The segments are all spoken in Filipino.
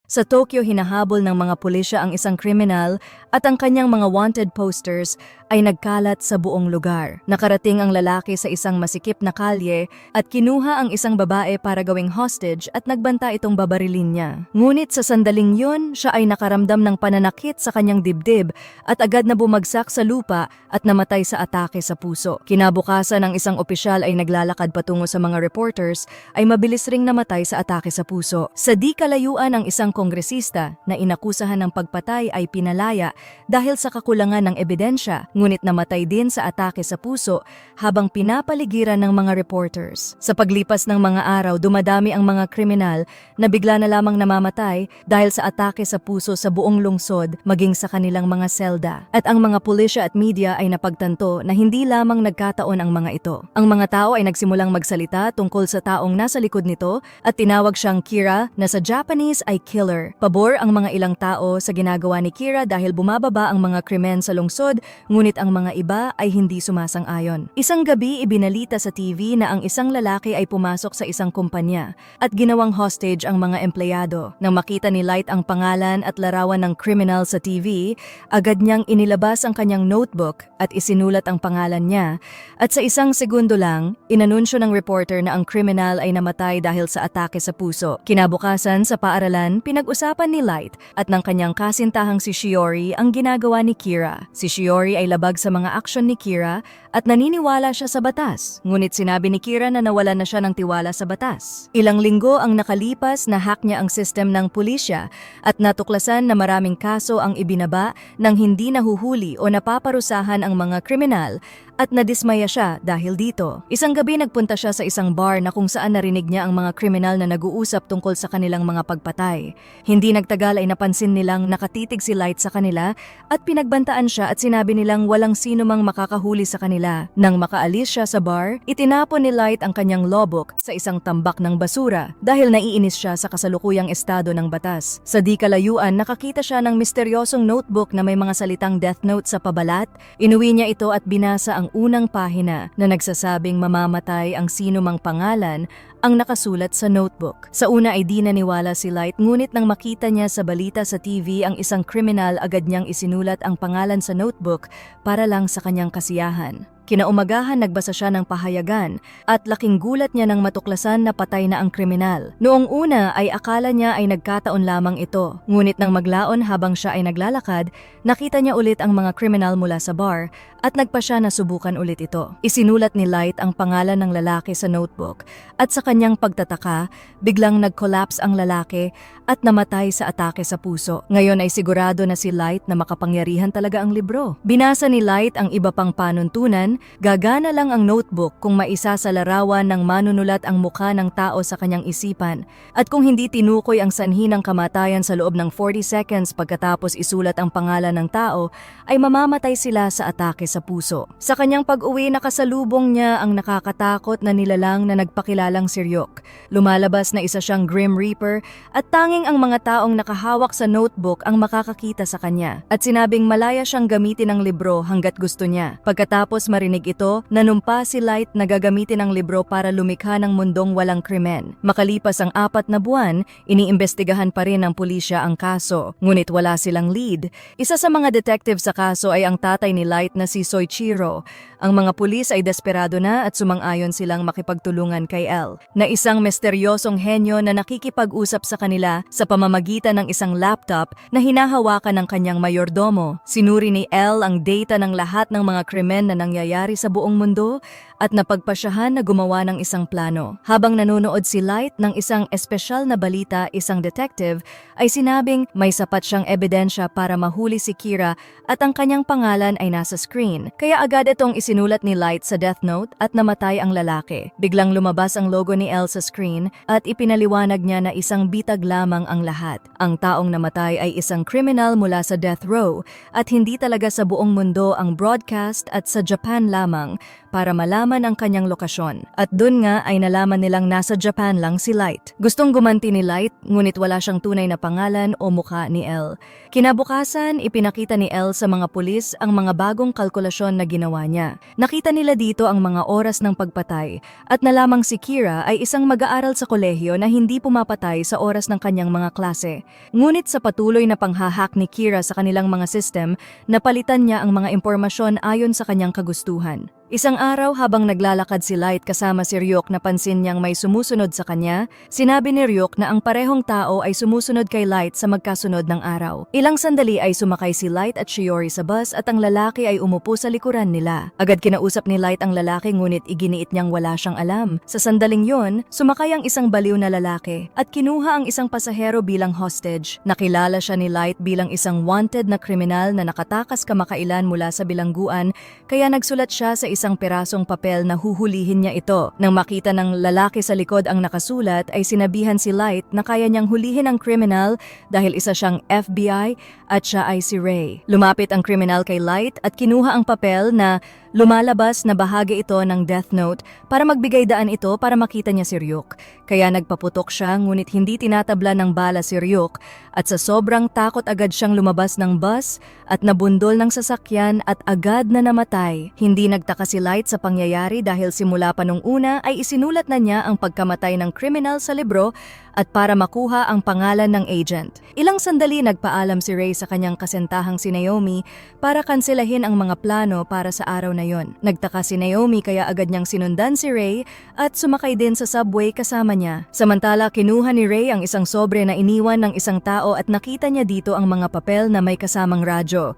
Sa Tokyo, hinahabol ng mga pulisya ang isang kriminal at ang kanyang mga wanted posters ay nagkalat sa buong lugar. Nakarating ang lalaki sa isang masikip na kalye at kinuha ang isang babae para gawing hostage at nagbanta itong babarilin niya. Ngunit sa sandaling yun, siya ay nakaramdam ng pananakit sa kanyang dibdib at agad na bumagsak sa lupa at namatay sa atake sa puso. Kinabukasan, ang isang opisyal ay naglalakad patungo sa mga reporters ay mabilis ring namatay sa atake sa puso. Sa di kalayuan, ang isang kongresista na inakusahan ng pagpatay ay pinalaya dahil sa kakulangan ng ebidensya, ngunit namatay din sa atake sa puso habang pinapaligiran ng mga reporters. Sa paglipas ng mga araw, dumadami ang mga kriminal na bigla na lamang namamatay dahil sa atake sa puso sa buong lungsod maging sa kanilang mga selda. At ang mga pulisya at media ay napagtanto na hindi lamang nagkataon ang mga ito. Ang mga tao ay nagsimulang magsalita tungkol sa taong nasa likod nito at tinawag siyang Kira, na sa Japanese ay killer. Pabor ang mga ilang tao sa ginagawa ni Kira dahil bumababa ang mga krimen sa lungsod, ngunit ang mga iba ay hindi sumasang-ayon. Isang gabi, ibinalita sa TV na ang isang lalaki ay pumasok sa isang kumpanya at ginawang hostage ang mga empleyado. Nang makita ni Light ang pangalan at larawan ng criminal sa TV, agad niyang inilabas ang kanyang notebook at isinulat ang pangalan niya, at sa isang segundo lang, inanunsyo ng reporter na ang criminal ay namatay dahil sa atake sa puso. Kinabukasan, sa paaralan, pinag-usapan ni Light at ng kanyang kasintahang si Shiori ang ginagawa ni Kira. Si Shiori ay labag sa mga aksyon ni Kira at naniniwala siya sa batas, ngunit sinabi ni Kira na nawalan na siya ng tiwala sa batas. Ilang linggo ang nakalipas, na-hack niya ang sistem ng pulisya at natuklasan na maraming kaso ang ibinaba nang hindi nahuhuli o napaparusahan ang mga kriminal, at nadismaya siya dahil dito. Isang gabi, nagpunta siya sa isang bar na kung saan narinig niya ang mga kriminal na nag-uusap tungkol sa kanilang mga pagpatay. Hindi nagtagal ay napansin nilang nakatitig si Light sa kanila at pinagbantaan siya at sinabi nilang walang sino mang makakahuli sa kanila. Nang makaalis siya sa bar, itinapon ni Light ang kanyang logbook sa isang tambak ng basura dahil naiinis siya sa kasalukuyang estado ng batas. Sa di kalayuan, nakakita siya ng misteryosong notebook na may mga salitang death note sa pabalat. Inuwi niya ito at binasa ang unang pahina na nagsasabing mamamatay ang sino mang pangalan ang nakasulat sa notebook. Sa una ay di naniwala si Light, ngunit nang makita niya sa balita sa TV ang isang kriminal, agad niyang isinulat ang pangalan sa notebook para lang sa kanyang kasiyahan. Kinaumagahan, nagbasa siya ng pahayagan at laking gulat niya nang matuklasan na patay na ang kriminal. Noong una ay akala niya ay nagkataon lamang ito, ngunit nang maglaon habang siya ay naglalakad, nakita niya ulit ang mga kriminal mula sa bar at nagpa siya na subukan ulit ito. Isinulat ni Light ang pangalan ng lalaki sa notebook at sa kanyang pagtataka, biglang nag-collapse ang lalaki at namatay sa atake sa puso. Ngayon ay sigurado na si Light na makapangyarihan talaga ang libro. Binasa ni Light ang iba pang panuntunan. Gagana lang ang notebook kung maisa sa larawan ng manunulat ang mukha ng tao sa kanyang isipan, at kung hindi tinukoy ang sanhi ng kamatayan sa loob ng 40 seconds pagkatapos isulat ang pangalan ng tao, ay mamamatay sila sa atake sa puso. Sa kanyang pag-uwi, nakasalubong niya ang nakakatakot na nilalang na nagpakilalang si Ryuk. Lumalabas na isa siyang Grim Reaper at tanging ang mga taong nakahawak sa notebook ang makakakita sa kanya, at sinabing malaya siyang gamitin ang libro hanggat gusto niya. Pagkatapos marinig ito, nanumpa si Light na gagamitin ang libro para lumikha ng mundong walang krimen. Makalipas ang 4 na buwan, iniimbestigahan pa rin ng pulisya ang kaso, ngunit wala silang lead. Isa sa mga detective sa kaso ay ang tatay ni Light na si Soichiro. Ang mga pulis ay desperado na at sumang-ayon silang makipagtulungan kay L, na isang misteryosong henyo na nakikipag-usap sa kanila sa pamamagitan ng isang laptop na hinahawakan ng kanyang mayordomo. Sinuri ni L ang data ng lahat ng mga krimen na nangyayari sa buong mundo at napagpasyahan na gumawa ng isang plano. Habang nanonood si Light ng isang espesyal na balita, isang detective ay sinabing may sapat siyang ebidensya para mahuli si Kira at ang kanyang pangalan ay nasa screen. Kaya agad itong isinulat ni Light sa death note at namatay ang lalaki. Biglang lumabas ang logo ni L sa screen at ipinaliwanag niya na isang bitag lamang ang lahat. Ang taong namatay ay isang criminal mula sa death row at hindi talaga sa buong mundo ang broadcast at sa Japan lamang para malaman malaman ang kanyang lokasyon. At dun nga ay nalaman nilang nasa Japan lang si Light. Gustong gumanti ni Light, ngunit wala siyang tunay na pangalan o mukha ni Elle. Kinabukasan, ipinakita ni Elle sa mga pulis ang mga bagong kalkulasyon na ginawa niya. Nakita nila dito ang mga oras ng pagpatay at nalamang si Kira ay isang mag-aaral sa kolehiyo na hindi pumapatay sa oras ng kanyang mga klase. Ngunit sa patuloy na panghahak ni Kira sa kanilang mga system, napalitan niya ang mga impormasyon ayon sa kanyang kagustuhan. Isang araw habang naglalakad si Light kasama si Ryuk, napansin niyang may sumusunod sa kanya. Sinabi ni Ryuk na ang parehong tao ay sumusunod kay Light sa magkasunod ng araw. Ilang sandali ay sumakay si Light at Shiori sa bus at ang lalaki ay umupo sa likuran nila. Agad kinausap ni Light ang lalaki ngunit iginiit niyang wala siyang alam. Sa sandaling yon, sumakay ang isang baliw na lalaki at kinuha ang isang pasahero bilang hostage. Nakilala siya ni Light bilang isang wanted na kriminal na nakatakas kamakailan mula sa bilangguan, kaya nagsulat siya sa isang pirasong papel na huhulihin niya ito. Nang makita ng lalaki sa likod ang nakasulat, ay sinabihan si Light na kaya niyang hulihin ang kriminal dahil isa siyang FBI at siya ay si Ray. Lumapit ang kriminal kay Light at kinuha ang papel na lumalabas na bahagi ito ng Death Note para magbigay daan ito para makita niya si Ryuk. Kaya nagpaputok siya ngunit hindi tinatabla ng bala si Ryuk at sa sobrang takot agad siyang lumabas ng bus at nabundol ng sasakyan at agad na namatay. Hindi nagtaka si Light sa pangyayari dahil simula pa nung una ay isinulat na niya ang pagkamatay ng kriminal sa libro at para makuha ang pangalan ng agent. Ilang sandali nagpaalam si Ray sa kanyang kasentahang si Naomi para kanselahin ang mga plano para sa araw na yon. Nagtaka si Naomi kaya agad niyang sinundan si Ray at sumakay din sa subway kasama niya. Samantala kinuha ni Ray ang isang sobre na iniwan ng isang tao at nakita niya dito ang mga papel na may kasamang radyo.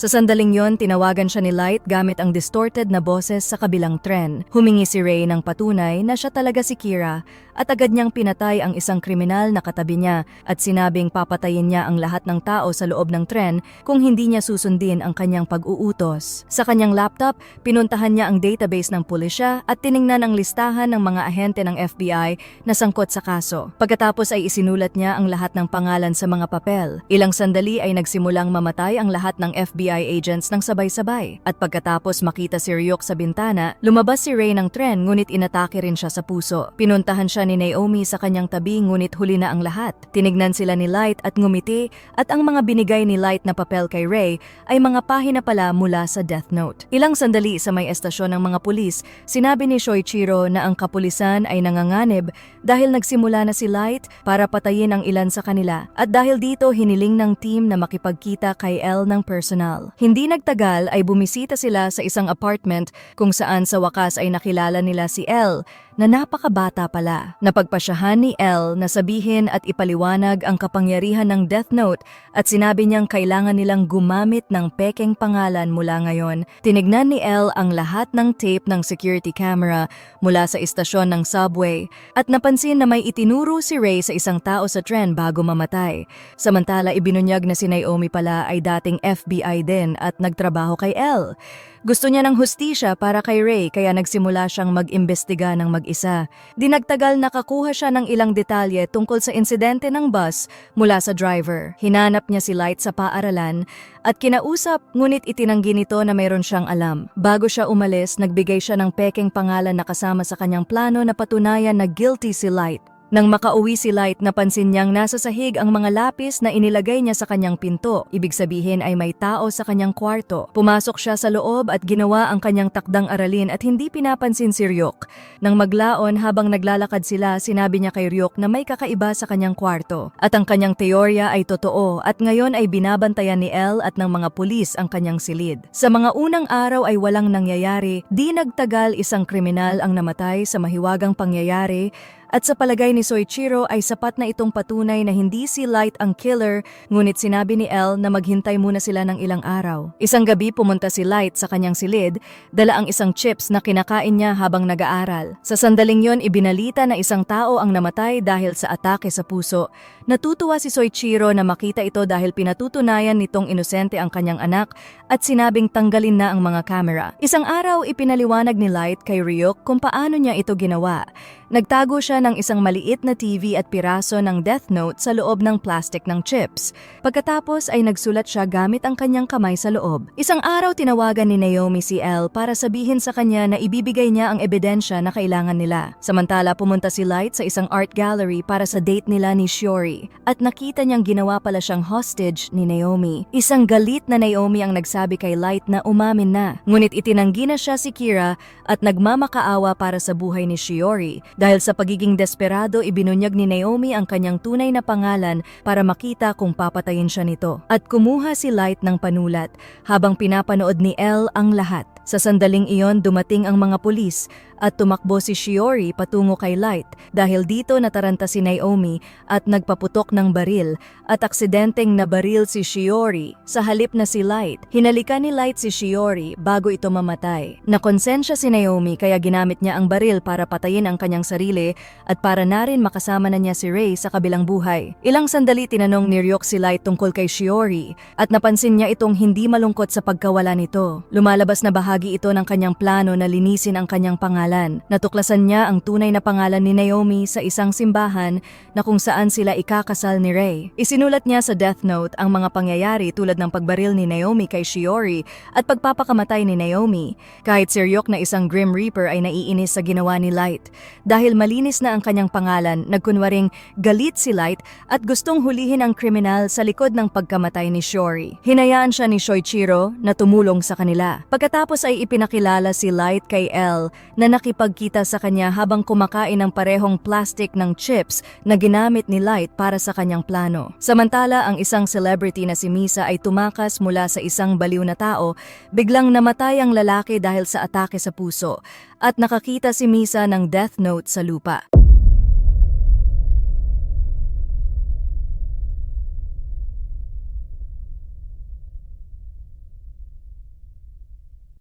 Sa sandaling yon, tinawagan siya ni Light gamit ang distorted na boses sa kabilang tren. Humingi si Ray ng patunay na siya talaga si Kira at agad niyang pinatay ang isang kriminal na katabi niya at sinabing papatayin niya ang lahat ng tao sa loob ng tren kung hindi niya susundin ang kanyang pag-uutos. Sa kanyang laptop, pinuntahan niya ang database ng pulisya at tiningnan ang listahan ng mga ahente ng FBI na sangkot sa kaso. Pagkatapos ay isinulat niya ang lahat ng pangalan sa mga papel. Ilang sandali ay nagsimulang mamatay ang lahat ng FBI agents ng sabay-sabay. At pagkatapos makita si Ryuk sa bintana, lumabas si Ray ng tren ngunit inatake rin siya sa puso. Pinuntahan siya ni Naomi sa kanyang tabi ngunit huli na ang lahat. Tinignan sila ni Light at ngumiti at ang mga binigay ni Light na papel kay Ray ay mga pahina pala mula sa Death Note. Ilang sandali sa may estasyon ng mga pulis, sinabi ni Shoichiro na ang kapulisan ay nanganganib dahil nagsimula na si Light para patayin ang ilan sa kanila. At dahil dito hiniling ng team na makipagkita kay Elle ng personal. Hindi nagtagal ay bumisita sila sa isang apartment kung saan sa wakas ay nakilala nila si Elle na napakabata pala. Napagpasyahan ni Elle na sabihin at ipaliwanag ang kapangyarihan ng Death Note at sinabi niyang kailangan nilang gumamit ng pekeng pangalan mula ngayon. Tinignan ni Elle ang lahat ng tape ng security camera mula sa istasyon ng subway at napansin na may itinuro si Ray sa isang tao sa tren bago mamatay. Samantala ibinunyag na si Naomi pala ay dating FBI din at nagtrabaho kay Elle. Gusto niya ng hustisya para kay Ray kaya nagsimula siyang mag-imbestiga ng mag-isa. Di nagtagal nakakuha siya ng ilang detalye tungkol sa insidente ng bus mula sa driver. Hinanap niya si Light sa paaralan at kinausap ngunit itinanggi nito na mayroon siyang alam. Bago siya umalis, nagbigay siya ng pekeng pangalan na kasama sa kanyang plano na patunayan na guilty si Light. Nang makauwi si Light, napansin niyang nasa sahig ang mga lapis na inilagay niya sa kanyang pinto. Ibig sabihin ay may tao sa kanyang kwarto. Pumasok siya sa loob at ginawa ang kanyang takdang aralin at hindi pinapansin si Ryuk. Nang maglaon habang naglalakad sila, sinabi niya kay Ryuk na may kakaiba sa kanyang kwarto. At ang kanyang teorya ay totoo at ngayon ay binabantayan ni Elle at ng mga pulis ang kanyang silid. Sa mga unang araw ay walang nangyayari, di nagtagal isang kriminal ang namatay sa mahiwagang pangyayari. At sa palagay ni Soichiro ay sapat na itong patunay na hindi si Light ang killer, ngunit sinabi ni Elle na maghintay muna sila ng ilang araw. Isang gabi pumunta si Light sa kanyang silid, dala ang isang chips na kinakain niya habang nag-aaral. Sa sandaling yon ibinalita na isang tao ang namatay dahil sa atake sa puso. Natutuwa si Soichiro na makita ito dahil pinatutunayan nitong inosente ang kanyang anak at sinabing tanggalin na ang mga kamera. Isang araw ipinaliwanag ni Light kay Ryuk kung paano niya ito ginawa. Nagtago siya siya ng isang maliit na TV at piraso ng Death Note sa loob ng plastic ng chips. Pagkatapos ay nagsulat siya gamit ang kanyang kamay sa loob. Isang araw tinawagan ni Naomi si Elle para sabihin sa kanya na ibibigay niya ang ebidensya na kailangan nila. Samantala pumunta si Light sa isang art gallery para sa date nila ni Shiori at nakita niyang ginawa pala siyang hostage ni Naomi. Isang galit na Naomi ang nagsabi kay Light na umamin na. Ngunit itinanggi na siya si Kira at nagmamakaawa para sa buhay ni Shiori. Dahil sa pagiging desperado, ibinunyag ni Naomi ang kanyang tunay na pangalan para makita kung papatayin siya nito. At kumuha si Light ng panulat habang pinapanood ni Elle ang lahat. Sa sandaling iyon, dumating ang mga pulis at tumakbo si Shiori patungo kay Light dahil dito nataranta si Naomi at nagpaputok ng baril at aksidenteng nabaril si Shiori sa halip na si Light. Hinalikan ni Light si Shiori bago ito mamatay. Nakonsensya si Naomi kaya ginamit niya ang baril para patayin ang kanyang sarili at para na rin makasama na niya si Rei sa kabilang buhay. Ilang sandali tinanong ni Ryuk si Light tungkol kay Shiori at napansin niya itong hindi malungkot sa pagkawala nito. Lumalabas na bahagi ito ng kanyang plano na linisin ang kanyang pangalan. Natuklasan niya ang tunay na pangalan ni Naomi sa isang simbahan na kung saan sila ikakasal ni Rei. Isinulat niya sa Death Note ang mga pangyayari tulad ng pagbaril ni Naomi kay Shiori at pagpapakamatay ni Naomi. Kahit si Ryuk na isang Grim Reaper ay naiinis sa ginawa ni Light. Dahil malinis na ang kanyang pangalan, nagkunwaring galit si Light at gustong hulihin ang kriminal sa likod ng pagkamatay ni Shiori. Hinayaan siya ni Shoichiro na tumulong sa kanila. Pagkatapos ay ipinakilala si Light kay Elle na nakipagkita sa kanya habang kumakain ng parehong plastic ng chips na ginamit ni Light para sa kanyang plano. Samantala, ang isang celebrity na si Misa ay tumakas mula sa isang baliw na tao, biglang namatay ang lalaki dahil sa atake sa puso at nakakita si Misa ng Death Note sa lupa.